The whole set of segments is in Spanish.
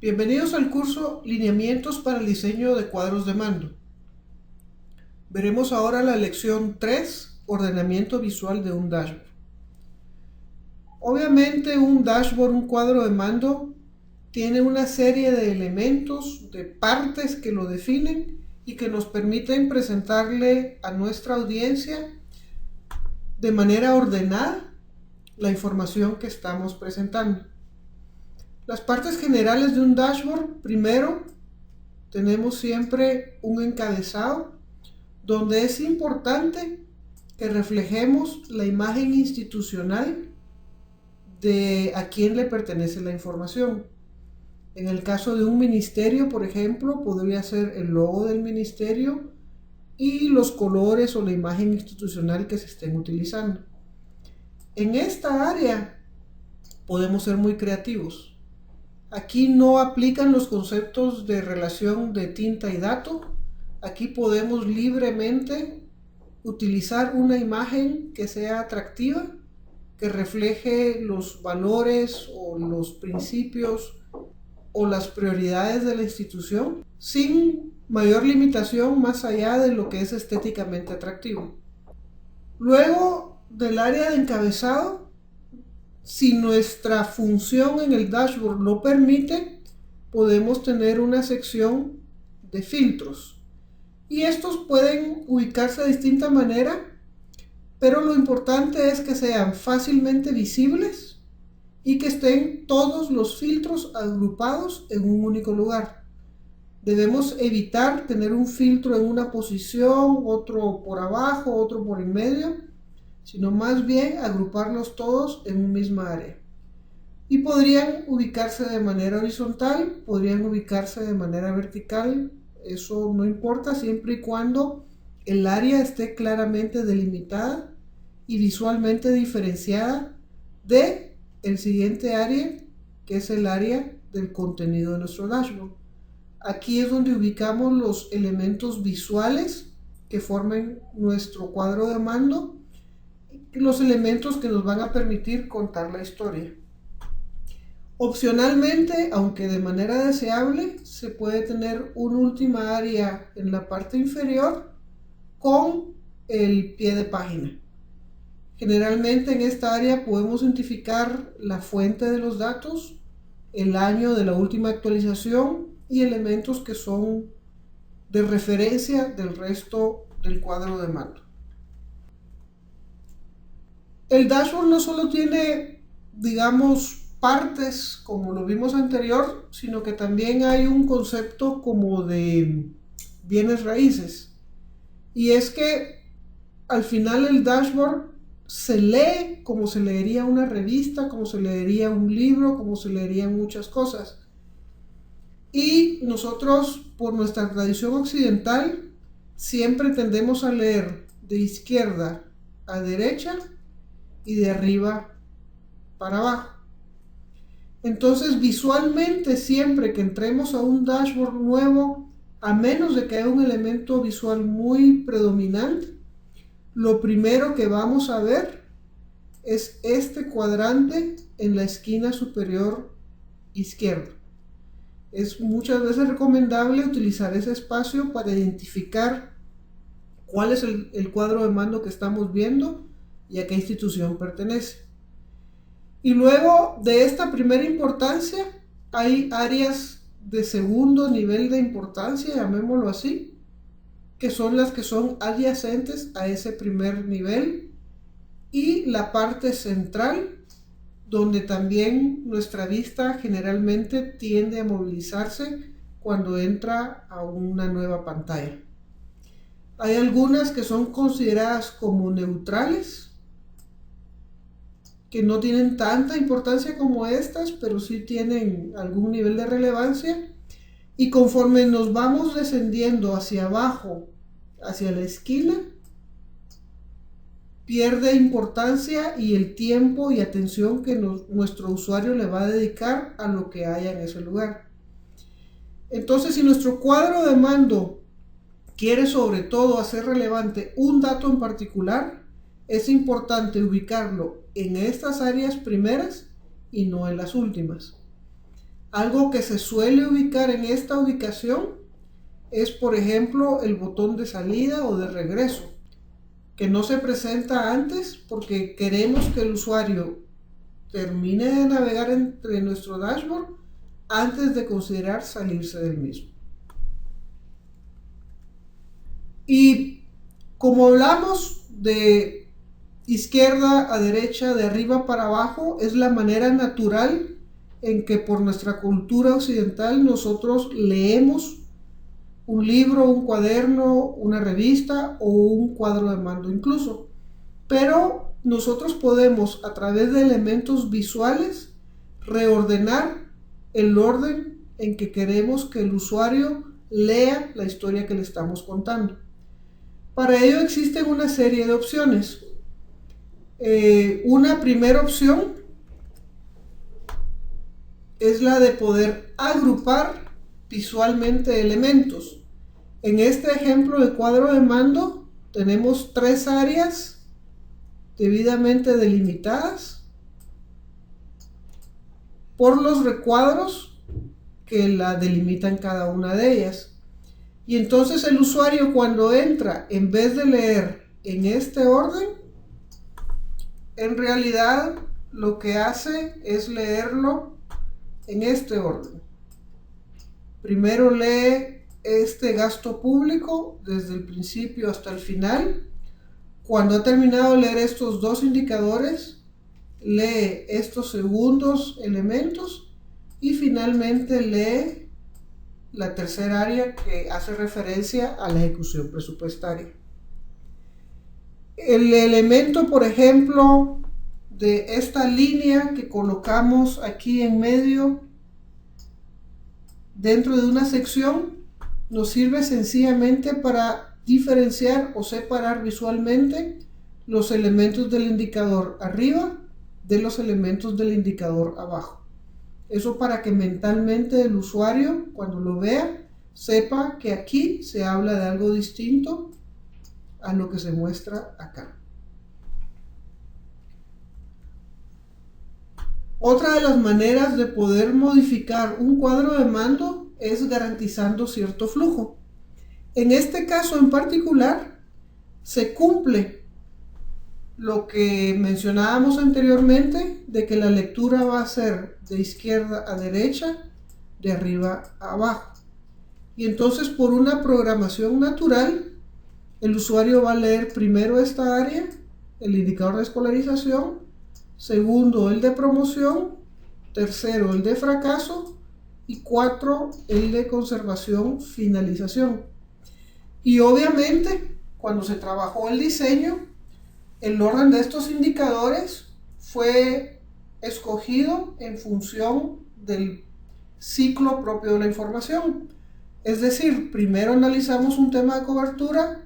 Bienvenidos al curso Lineamientos para el diseño de cuadros de mando. Veremos ahora la lección 3, ordenamiento visual de un dashboard. Obviamente un dashboard, un cuadro de mando, tiene una serie de elementos, de partes que lo definen y que nos permiten presentarle a nuestra audiencia de manera ordenada la información que estamos presentando. Las partes generales de un dashboard: primero, tenemos siempre un encabezado donde es importante que reflejemos la imagen institucional de a quién le pertenece la información. En el caso de un ministerio, por ejemplo, podría ser el logo del ministerio y los colores o la imagen institucional que se estén utilizando. En esta área podemos ser muy creativos. Aquí no aplican los conceptos de relación de tinta y dato. Aquí podemos libremente utilizar una imagen que sea atractiva, que refleje los valores o los principios o las prioridades de la institución, sin mayor limitación más allá de lo que es estéticamente atractivo. Luego del área de encabezado, si nuestra función en el dashboard lo permite, podemos tener una sección de filtros. Y estos pueden ubicarse de distinta manera, pero lo importante es que sean fácilmente visibles y que estén todos los filtros agrupados en un único lugar. Debemos evitar tener un filtro en una posición, otro por abajo, otro por en medio, sino más bien agruparlos todos en un misma área. Y podrían ubicarse de manera horizontal, podrían ubicarse de manera vertical, eso no importa siempre y cuando el área esté claramente delimitada y visualmente diferenciada de el siguiente área, que es el área del contenido de nuestro dashboard. Aquí es donde ubicamos los elementos visuales que forman nuestro cuadro de mando, los elementos que nos van a permitir contar la historia. Opcionalmente, aunque de manera deseable, se puede tener una última área en la parte inferior con el pie de página. Generalmente en esta área podemos identificar la fuente de los datos, el año de la última actualización y elementos que son de referencia del resto del cuadro de mando. El dashboard no solo tiene, digamos, partes como lo vimos anterior, sino que también hay un concepto como de bienes raíces. Y es que al final el dashboard se lee como se leería una revista, como se leería un libro, como se leerían muchas cosas. Y nosotros, por nuestra tradición occidental, siempre tendemos a leer de izquierda a derecha y de arriba para abajo. Entonces, visualmente, siempre que entremos a un dashboard nuevo, a menos de que haya un elemento visual muy predominante, lo primero que vamos a ver es este cuadrante en la esquina superior izquierda. Es muchas veces recomendable utilizar ese espacio para identificar cuál es el cuadro de mando que estamos viendo y a qué institución pertenece. Y luego de esta primera importancia hay áreas de segundo nivel de importancia, llamémoslo así, que son las que son adyacentes a ese primer nivel, y la parte central, donde también nuestra vista generalmente tiende a movilizarse cuando entra a una nueva pantalla. Hay algunas que son consideradas como neutrales, que no tienen tanta importancia como estas, pero sí tienen algún nivel de relevancia. Y conforme nos vamos descendiendo hacia abajo, hacia la esquina, pierde importancia y el tiempo y atención que nuestro usuario le va a dedicar a lo que haya en ese lugar. Entonces, si nuestro cuadro de mando quiere sobre todo hacer relevante un dato en particular, es importante ubicarlo en estas áreas primeras y no en las últimas. Algo que se suele ubicar en esta ubicación es, por ejemplo, el botón de salida o de regreso, que no se presenta antes porque queremos que el usuario termine de navegar entre nuestro dashboard antes de considerar salirse del mismo. Y como hablamos de izquierda a derecha, de arriba para abajo, es la manera natural en que por nuestra cultura occidental nosotros leemos un libro, un cuaderno, una revista o un cuadro de mando incluso. Pero nosotros podemos, a través de elementos visuales, reordenar el orden en que queremos que el usuario lea la historia que le estamos contando. Para ello existen una serie de opciones. Una primera opción es la de poder agrupar visualmente elementos. En este ejemplo de cuadro de mando tenemos 3 áreas debidamente delimitadas por los recuadros que la delimitan cada una de ellas. Y entonces el usuario, cuando entra, en vez de leer en este orden, en realidad lo que hace es leerlo en este orden. Primero lee este gasto público desde el principio hasta el final. Cuando ha terminado de leer estos 2 indicadores, lee estos segundos elementos y finalmente lee la tercera área, que hace referencia a la ejecución presupuestaria. El elemento, por ejemplo, de esta línea que colocamos aquí en medio dentro de una sección nos sirve sencillamente para diferenciar o separar visualmente los elementos del indicador arriba de los elementos del indicador abajo. Eso para que mentalmente el usuario, cuando lo vea, sepa que aquí se habla de algo distinto a lo que se muestra acá. Otra de las maneras de poder modificar un cuadro de mando es garantizando cierto flujo. En este caso en particular, se cumple lo que mencionábamos anteriormente, de que la lectura va a ser de izquierda a derecha, de arriba a abajo. Y entonces, por una programación natural, el usuario va a leer primero esta área, el indicador de escolarización, segundo el de promoción, tercero el de fracaso y 4 el de conservación finalización. Y obviamente, cuando se trabajó el diseño, el orden de estos indicadores fue escogido en función del ciclo propio de la información. Es decir, primero analizamos un tema de cobertura,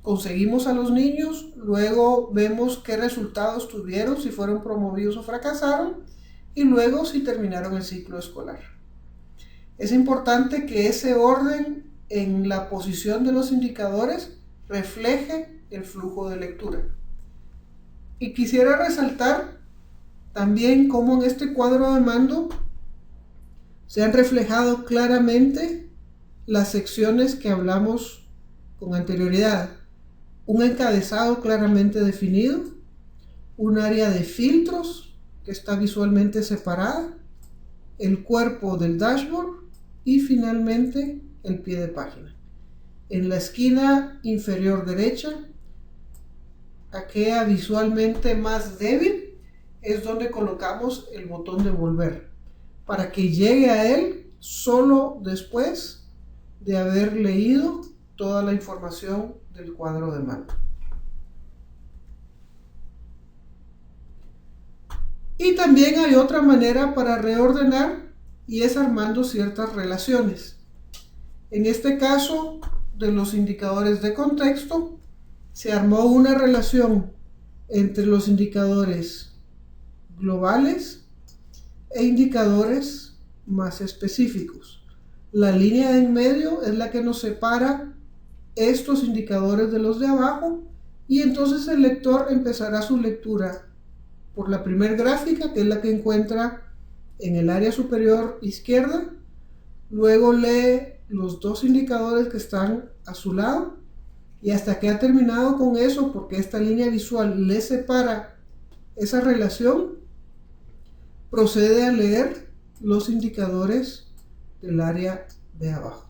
conseguimos a los niños, luego vemos qué resultados tuvieron, si fueron promovidos o fracasaron, y luego si terminaron el ciclo escolar. Es importante que ese orden en la posición de los indicadores refleje el flujo de lectura. Y quisiera resaltar también cómo en este cuadro de mando se han reflejado claramente las secciones que hablamos con anterioridad. Un encabezado claramente definido, un área de filtros que está visualmente separada, el cuerpo del dashboard y finalmente el pie de página. En la esquina inferior derecha, aquella visualmente más débil, es donde colocamos el botón de volver, para que llegue a él solo después de haber leído toda la información del cuadro de mando. Y también hay otra manera para reordenar, y es armando ciertas relaciones. En este caso, de los indicadores de contexto, se armó una relación entre los indicadores globales e indicadores más específicos. La línea de en medio es la que nos separa estos indicadores de los de abajo, y entonces el lector empezará su lectura por la primera gráfica, que es la que encuentra en el área superior izquierda, luego lee los dos indicadores que están a su lado y hasta que ha terminado con eso, porque esta línea visual le separa esa relación, procede a leer los indicadores del área de abajo.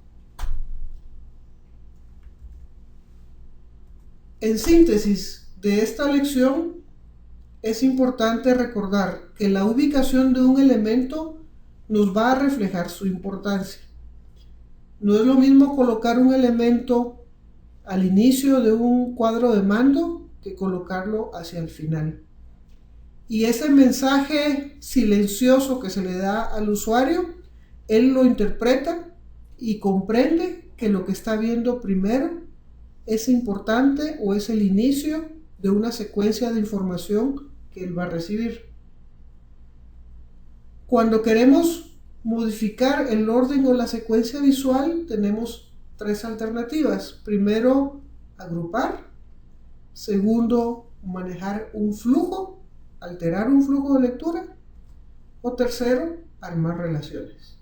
En síntesis de esta lección, es importante recordar que la ubicación de un elemento nos va a reflejar su importancia. No es lo mismo colocar un elemento al inicio de un cuadro de mando que colocarlo hacia el final. Y ese mensaje silencioso que se le da al usuario, él lo interpreta y comprende que lo que está viendo primero es importante o es el inicio de una secuencia de información que él va a recibir. Cuando queremos modificar el orden o la secuencia visual, tenemos tres alternativas. Primero, agrupar. Segundo, manejar un flujo, alterar un flujo de lectura. O tercero, armar relaciones.